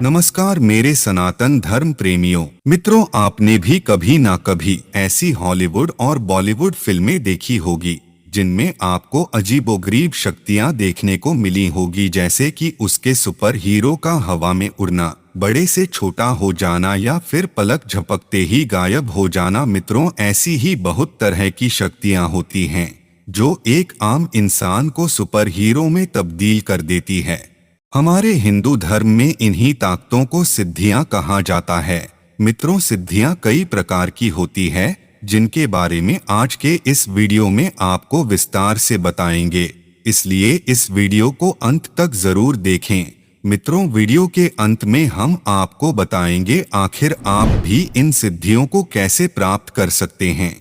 नमस्कार मेरे सनातन धर्म प्रेमियों। मित्रों, आपने भी कभी ना कभी ऐसी हॉलीवुड और बॉलीवुड फिल्में देखी होगी जिनमें आपको अजीबोगरीब शक्तियां देखने को मिली होगी, जैसे कि उसके सुपर हीरो का हवा में उड़ना, बड़े से छोटा हो जाना या फिर पलक झपकते ही गायब हो जाना। मित्रों, ऐसी ही बहुत तरह की शक्तियां होती हैं जो एक आम इंसान को सुपर हीरो में तब्दील कर देती है। हमारे हिंदू धर्म में इन्हीं ताकतों को सिद्धियां कहा जाता है। मित्रों, सिद्धियां कई प्रकार की होती है जिनके बारे में आज के इस वीडियो में आपको विस्तार से बताएंगे, इसलिए इस वीडियो को अंत तक जरूर देखें। मित्रों, वीडियो के अंत में हम आपको बताएंगे आखिर आप भी इन सिद्धियों को कैसे प्राप्त कर सकते हैं।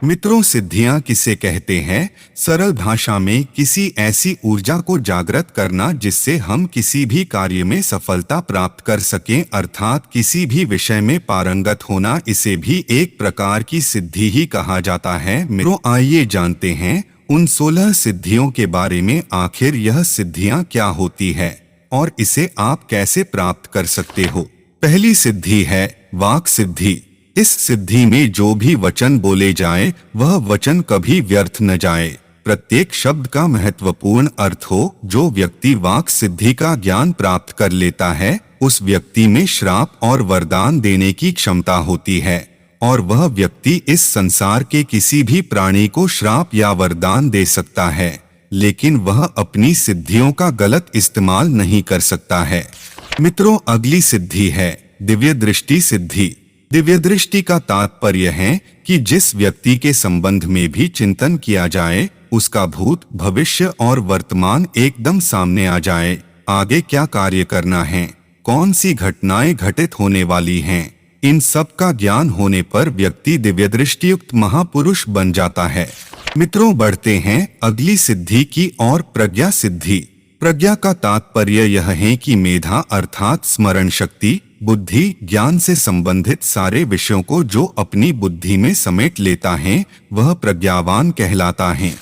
मित्रों, सिद्धियां किसे कहते हैं? सरल भाषा में किसी ऐसी ऊर्जा को जागृत करना जिससे हम किसी भी कार्य में सफलता प्राप्त कर सकें, अर्थात किसी भी विषय में पारंगत होना, इसे भी एक प्रकार की सिद्धि ही कहा जाता है। मित्रों, आइए जानते हैं उन 16 सिद्धियों के बारे में। आखिर यह सिद्धियां क्या होती है और इसे आप कैसे प्राप्त कर सकते हो। पहली सिद्धि है वाक सिद्धि। इस सिद्धि में जो भी वचन बोले जाए वह वचन कभी व्यर्थ न जाए, प्रत्येक शब्द का महत्वपूर्ण अर्थ हो। जो व्यक्ति वाक सिद्धि का ज्ञान प्राप्त कर लेता है उस व्यक्ति में श्राप और वरदान देने की क्षमता होती है और वह व्यक्ति इस संसार के किसी भी प्राणी को श्राप या वरदान दे सकता है, लेकिन वह अपनी सिद्धियों का गलत इस्तेमाल नहीं कर सकता है। मित्रों, अगली सिद्धि है दिव्य दृष्टि सिद्धि। दिव्य दृष्टि का तात्पर्य है कि जिस व्यक्ति के संबंध में भी चिंतन किया जाए उसका भूत, भविष्य और वर्तमान एकदम सामने आ जाए। आगे क्या कार्य करना है, कौन सी घटनाएं घटित होने वाली हैं, इन सब का ज्ञान होने पर व्यक्ति दिव्य दृष्टियुक्त महापुरुष बन जाता है। मित्रों, बढ़ते हैं अगली सिद्धि की ओर, प्रज्ञा सिद्धि। प्रज्ञा का तात्पर्य यह है कि मेधा अर्थात स्मरण शक्ति, बुद्धि, ज्ञान से संबंधित सारे विषयों को जो अपनी बुद्धि में समेट लेता है वह प्रज्ञावान कहलाता है।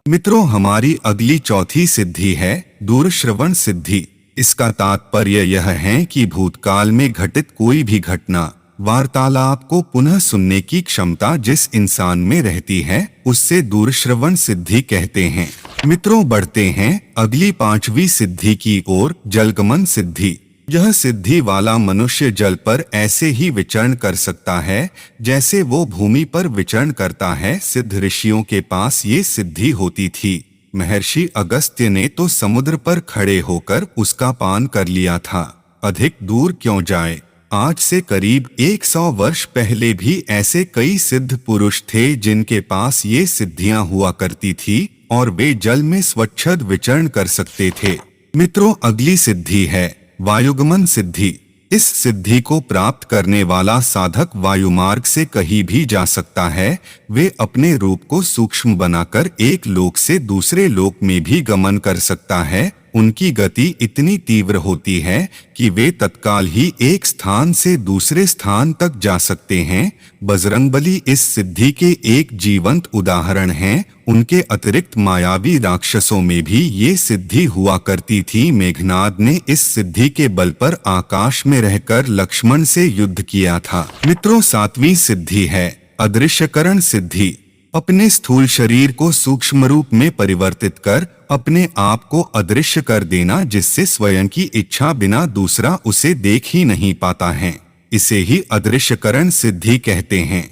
मित्रों, हमारी अगली चौथी सिद्धि है दूरश्रवण सिद्धि। इसका तात्पर्य यह है कि भूतकाल में घटित कोई भी घटना, वार्तालाप को पुनः सुनने की क्षमता जिस इंसान में रहती है उससे दूरश्रवण सिद्धि कहते हैं। मित्रों, बढ़ते हैं अगली पांचवी सिद्धि की ओर, जलगमन सिद्धि। यह सिद्धि वाला मनुष्य जल पर ऐसे ही विचरण कर सकता है जैसे वो भूमि पर विचरण करता है। सिद्ध ऋषियों के पास ये सिद्धि होती थी। महर्षि अगस्त्य ने तो समुद्र पर खड़े होकर उसका पान कर लिया था। अधिक दूर क्यों जाए, आज से करीब 100 वर्ष पहले भी ऐसे कई सिद्ध पुरुष थे जिनके पास ये सिद्धियां हुआ करती थी और वे जल में स्वच्छंद विचरण कर सकते थे। मित्रों, अगली सिद्धि है वायुगमन सिद्धि। इस सिद्धि को प्राप्त करने वाला साधक वायुमार्ग से कहीं भी जा सकता है। वे अपने रूप को सूक्ष्म बनाकर एक लोक से दूसरे लोक में भी गमन कर सकता है। उनकी गति इतनी तीव्र होती है कि वे तत्काल ही एक स्थान से दूसरे स्थान तक जा सकते हैं। बजरंगबली इस सिद्धि के एक जीवंत उदाहरण हैं। उनके अतिरिक्त मायावी राक्षसों में भी ये सिद्धि हुआ करती थी। मेघनाद ने इस सिद्धि के बल पर आकाश में रहकर लक्ष्मण से युद्ध किया था। मित्रों, सातवीं सिद्धि है अदृश्यकरण सिद्धि। अपने स्थूल शरीर को सूक्ष्म रूप में परिवर्तित कर अपने आप को अदृश्य कर देना, जिससे स्वयं की इच्छा बिना दूसरा उसे देख ही नहीं पाता है, इसे ही अदृश्यकरण सिद्धि कहते हैं।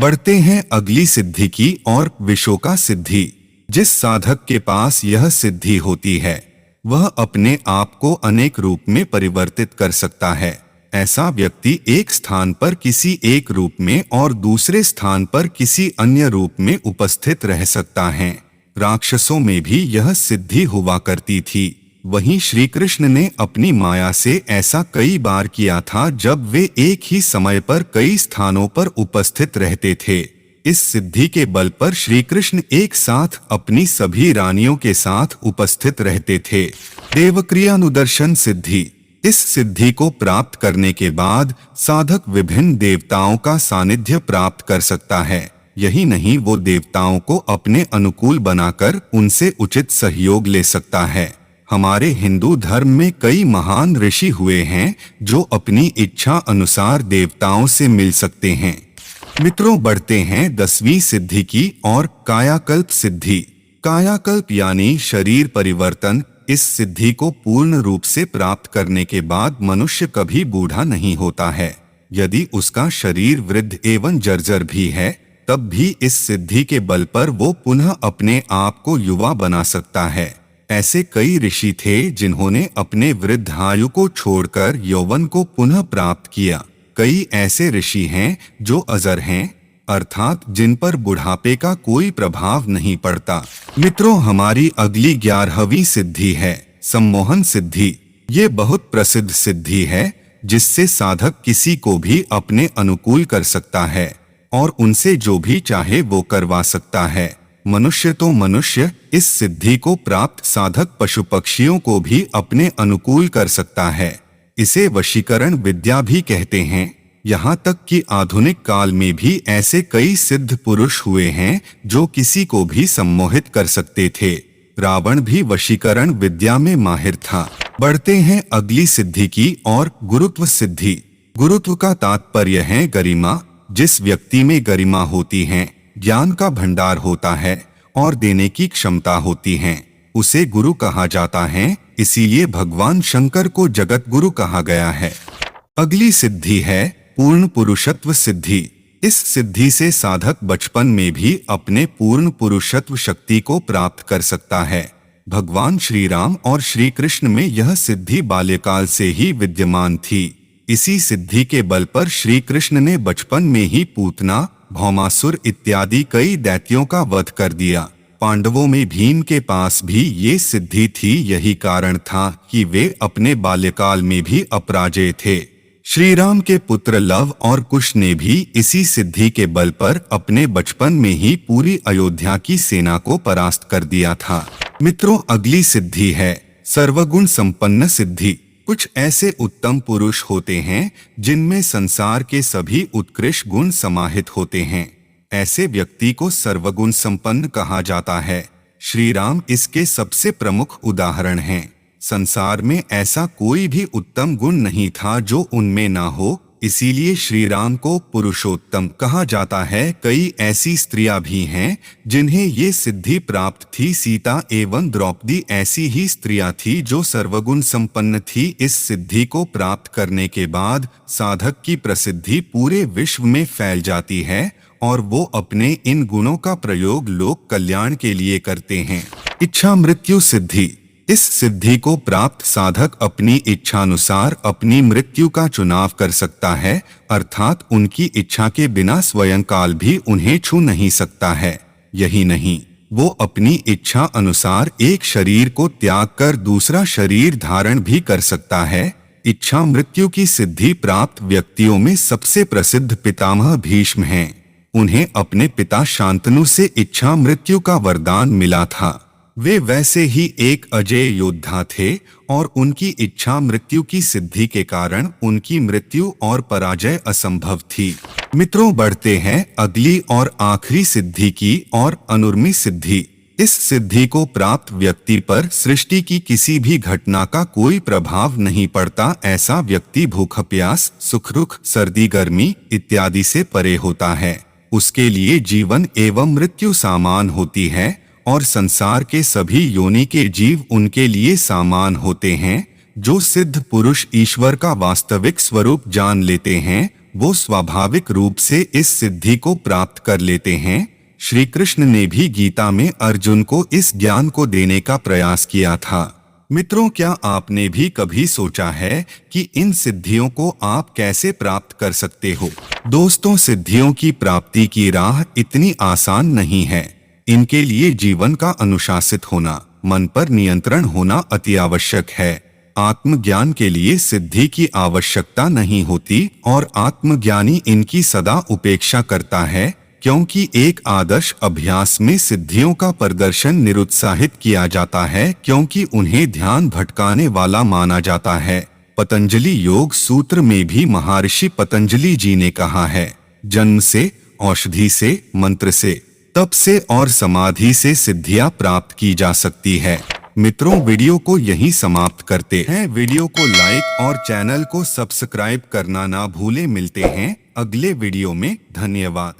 बढ़ते हैं अगली सिद्धि की ओर, विशोका सिद्धि। जिस साधक के पास यह सिद्धि होती है वह अपने आप को अनेक रूप में परिवर्तित कर सकता है। ऐसा व्यक्ति एक स्थान पर किसी एक रूप में और दूसरे स्थान पर किसी अन्य रूप में उपस्थित रह सकता है। राक्षसों में भी यह सिद्धि हुआ करती थी। वहीं श्री कृष्ण ने अपनी माया से ऐसा कई बार किया था जब वे एक ही समय पर कई स्थानों पर उपस्थित रहते थे। इस सिद्धि के बल पर श्री कृष्ण एक साथ अपनी सभी रानियों के साथ उपस्थित रहते थे। देवक्रियानुदर्शन सिद्धि। इस सिद्धि को प्राप्त करने के बाद साधक विभिन्न देवताओं का सानिध्य प्राप्त कर सकता है। यही नहीं, वो देवताओं को अपने अनुकूल बनाकर उनसे उचित सहयोग ले सकता है। हमारे हिंदू धर्म में कई महान ऋषि हुए हैं जो अपनी इच्छा अनुसार देवताओं से मिल सकते हैं। मित्रों, बढ़ते हैं 10वीं सिद्धि की और कायाकल्प सिद्धि। कायाकल्प यानी शरीर परिवर्तन। इस सिद्धि को पूर्ण रूप से प्राप्त करने के बाद मनुष्य कभी बूढ़ा नहीं होता है। यदि उसका शरीर वृद्ध एवं जर्जर भी है, तब भी इस सिद्धि के बल पर वो पुनः अपने आप को युवा बना सकता है। ऐसे कई ऋषि थे जिन्होंने अपने वृद्धायु को छोड़कर यौवन को पुनः प्राप्त किया। कई ऐसे ऋषि हैं जो अजर हैं, अर्थात जिन पर बुढ़ापे का कोई प्रभाव नहीं पड़ता। मित्रों, हमारी अगली 11वीं सिद्धि है सम्मोहन सिद्धि। ये बहुत प्रसिद्ध सिद्धि है जिससे साधक किसी को भी अपने अनुकूल कर सकता है और उनसे जो भी चाहे वो करवा सकता है। मनुष्य तो मनुष्य, इस सिद्धि को प्राप्त साधक पशु पक्षियों को भी अपने अनुकूल कर सकता है। इसे वशीकरण विद्या भी कहते हैं। यहाँ तक कि आधुनिक काल में भी ऐसे कई सिद्ध पुरुष हुए हैं जो किसी को भी सम्मोहित कर सकते थे। रावण भी वशीकरण विद्या में माहिर था। बढ़ते हैं अगली सिद्धि की और गुरुत्व सिद्धि। गुरुत्व का तात्पर्य है गरिमा। जिस व्यक्ति में गरिमा होती है, ज्ञान का भंडार होता है और देने की क्षमता होती है, उसे गुरु कहा जाता है। इसीलिए भगवान शंकर को जगत गुरु कहा गया है। अगली सिद्धि है पूर्ण पुरुषत्व सिद्धि। इस सिद्धि से साधक बचपन में भी अपने पूर्ण पुरुषत्व शक्ति को प्राप्त कर सकता है। भगवान श्री राम और श्री कृष्ण में यह सिद्धि बाल्यकाल से ही विद्यमान थी। इसी सिद्धि के बल पर श्री कृष्ण ने बचपन में ही पूतना, भौमासुर इत्यादि कई दैत्यों का वध कर दिया। पांडवों में भीम के पास भी ये सिद्धि थी। यही कारण था कि वे अपने बाल्यकाल में भी अपराजेय थे। श्री राम के पुत्र लव और कुश ने भी इसी सिद्धि के बल पर अपने बचपन में ही पूरी अयोध्या की सेना को परास्त कर दिया था। मित्रों, अगली सिद्धि है सर्वगुण संपन्न सिद्धि। कुछ ऐसे उत्तम पुरुष होते हैं जिनमें संसार के सभी उत्कृष्ट गुण समाहित होते हैं। ऐसे व्यक्ति को सर्वगुण संपन्न कहा जाता है। श्री राम इसके सबसे प्रमुख उदाहरण हैं। संसार में ऐसा कोई भी उत्तम गुण नहीं था जो उनमें ना हो, इसीलिए श्री राम को पुरुषोत्तम कहा जाता है। कई ऐसी स्त्रियां भी हैं जिन्हें ये सिद्धि प्राप्त थी। सीता एवं द्रौपदी ऐसी ही स्त्रियां थी जो सर्वगुण संपन्न थी। इस सिद्धि को प्राप्त करने के बाद साधक की प्रसिद्धि पूरे विश्व में फैल जाती है और वो अपने इन गुणों का प्रयोग लोक कल्याण के लिए करते हैं। इच्छा मृत्यु सिद्धि। इस सिद्धि को प्राप्त साधक अपनी इच्छानुसार अपनी मृत्यु का चुनाव कर सकता है, अर्थात उनकी इच्छा के बिना स्वयं काल भी उन्हें छू नहीं सकता है। यही नहीं, वो अपनी इच्छा अनुसार एक शरीर को त्याग कर दूसरा शरीर धारण भी कर सकता है। इच्छा मृत्यु की सिद्धि प्राप्त व्यक्तियों में सबसे प्रसिद्ध पितामह भीष्म हैं। उन्हें अपने पिता शांतनु से इच्छा मृत्यु का वरदान मिला था। वे वैसे ही एक अजेय योद्धा थे और उनकी इच्छा मृत्यु की सिद्धि के कारण उनकी मृत्यु और पराजय असंभव थी। मित्रों, बढ़ते हैं अगली और आखिरी सिद्धि की और अनुर्मी सिद्धि। इस सिद्धि को प्राप्त व्यक्ति पर सृष्टि की किसी भी घटना का कोई प्रभाव नहीं पड़ता। ऐसा व्यक्ति भूख प्यास, सुख दुख, सर्दी गर्मी इत्यादि से परे होता है। उसके लिए जीवन एवं मृत्यु समान होती है और संसार के सभी योनि के जीव उनके लिए समान होते हैं। जो सिद्ध पुरुष ईश्वर का वास्तविक स्वरूप जान लेते हैं, वो स्वाभाविक रूप से इस सिद्धि को प्राप्त कर लेते हैं। श्री कृष्ण ने भी गीता में अर्जुन को इस ज्ञान को देने का प्रयास किया था। मित्रों, क्या आपने भी कभी सोचा है कि इन सिद्धियों को आप कैसे प्राप्त कर सकते हो? दोस्तों, सिद्धियों की प्राप्ति की राह इतनी आसान नहीं है। इनके लिए जीवन का अनुशासित होना, मन पर नियंत्रण होना अति आवश्यक है। आत्मज्ञान के लिए सिद्धि की आवश्यकता नहीं होती और आत्मज्ञानी इनकी सदा उपेक्षा करता है, क्योंकि एक आदर्श अभ्यास में सिद्धियों का प्रदर्शन निरुत्साहित किया जाता है, क्योंकि उन्हें ध्यान भटकाने वाला माना जाता है। पतंजलि योग सूत्र में भी महर्षि पतंजलि जी ने कहा है, जन्म से, औषधि से, मंत्र से, तप से और समाधि से सिद्धियां प्राप्त की जा सकती है। मित्रों, वीडियो को यहीं समाप्त करते हैं। वीडियो को लाइक और चैनल को सब्सक्राइब करना ना भूले। मिलते हैं अगले वीडियो में। धन्यवाद।